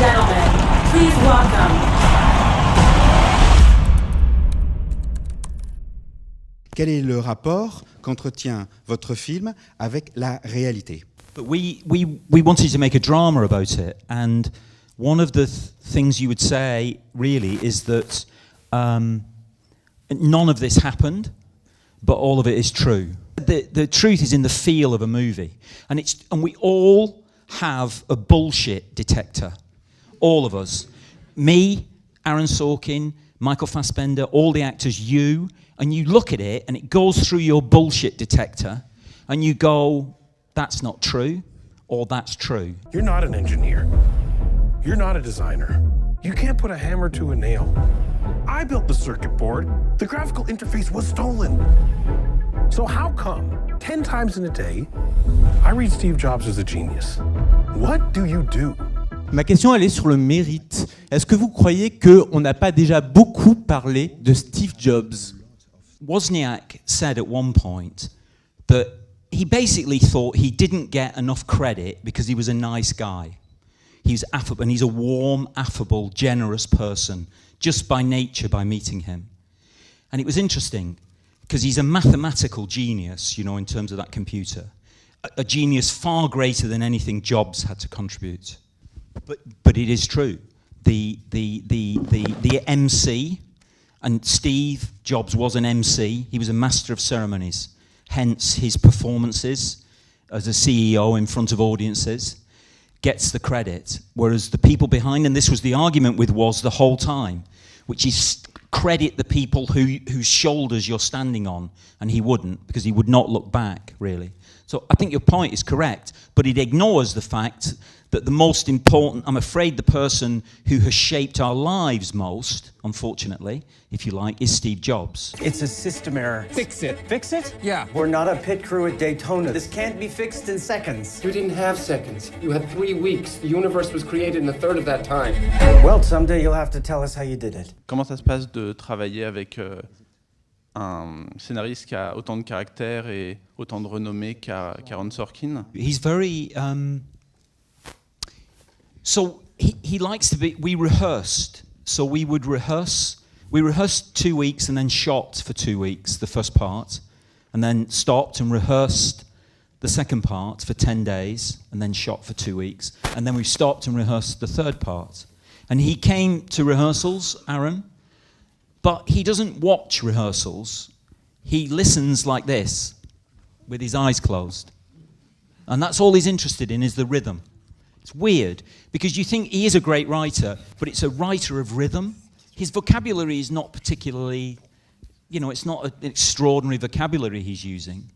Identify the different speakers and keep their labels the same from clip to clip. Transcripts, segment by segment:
Speaker 1: gentlemen, please welcome.
Speaker 2: Quel est le rapport qu'entretient votre film avec la réalité?
Speaker 3: But we wanted to make a drama about it, and one of the things you would say really is that none of this happened, but all of it is true. The truth is in the feel of a movie, and we all have a bullshit detector, all of us. Me, Aaron Sorkin, Michael Fassbender, all the actors, you, and you look at it and it goes through your bullshit detector and you go, that's not true, or that's true.
Speaker 4: You're not an engineer. You're not a designer. You can't put a hammer to a nail. I built the circuit board. The graphical interface was stolen. So how come 10 times in a day, I read Steve Jobs as a genius? What do you do?
Speaker 5: Ma question, elle est sur le mérite. Est-ce que vous croyez qu'on n'a pas déjà beaucoup parlé de Steve Jobs?
Speaker 3: Wozniak said at one point that he basically thought he didn't get enough credit because he was a nice guy. He's affable, and he's a warm, affable, generous person, just by nature, by meeting him. And it was interesting, because he's a mathematical genius, you know, in terms of that computer. A genius far greater than anything Jobs had to contribute. But it is true. The MC, and Steve Jobs was an MC. He was a master of ceremonies. Hence his performances as a CEO in front of audiences gets the credit. Whereas the people behind, and this was the argument with Woz the whole time, which is credit the people whose shoulders you're standing on, and he wouldn't, because he would not look back, really. So I think your point is correct, but it ignores the fact that the most important, I'm afraid the person who has shaped our lives most, unfortunately, if you like, is Steve Jobs.
Speaker 6: It's a system error.
Speaker 7: Fix it.
Speaker 6: Fix it?
Speaker 7: Yeah.
Speaker 6: We're not a pit crew at Daytona. This can't be fixed in seconds.
Speaker 7: You didn't have seconds. You had 3 weeks. The universe was created in a third of that time.
Speaker 6: Well, someday you'll have to tell us how you did it.
Speaker 8: Comment ça se passe de travailler avec un scénariste qui a autant de caractère et autant de renommée qu'Aaron Sorkin?
Speaker 3: He's very... So he likes to be... We rehearsed. So we would rehearse. We rehearsed 2 weeks and then shot for 2 weeks, the first part, and then stopped and rehearsed the second part for 10 days, and then shot for 2 weeks. And then we stopped and rehearsed the third part. And he came to rehearsals, Aaron, but he doesn't watch rehearsals. He listens like this, with his eyes closed. And that's all he's interested in, is the rhythm. It's weird, because you think he is a great writer, but it's a writer of rhythm. His vocabulary is not particularly, you know, it's not an extraordinary vocabulary he's using,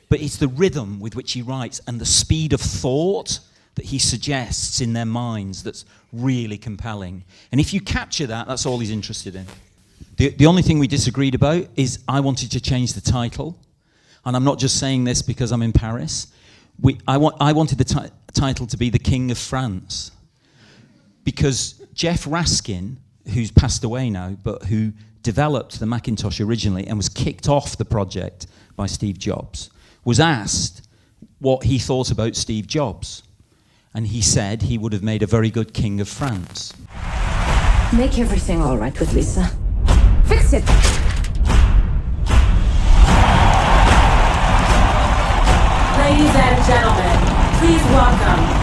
Speaker 3: but it's the rhythm with which he writes and the speed of thought that he suggests in their minds that's really compelling. And if you capture that, that's all he's interested in. The only thing we disagreed about is I wanted to change the title, and I'm not just saying this because I'm in Paris. I wanted the title to be The King of France, because Jeff Raskin, who's passed away now, but who developed the Macintosh originally and was kicked off the project by Steve Jobs, was asked what he thought about Steve Jobs. And he said he would have made a very good King of France.
Speaker 1: Make everything all right with Lisa. Fix it! Ladies and gentlemen, please welcome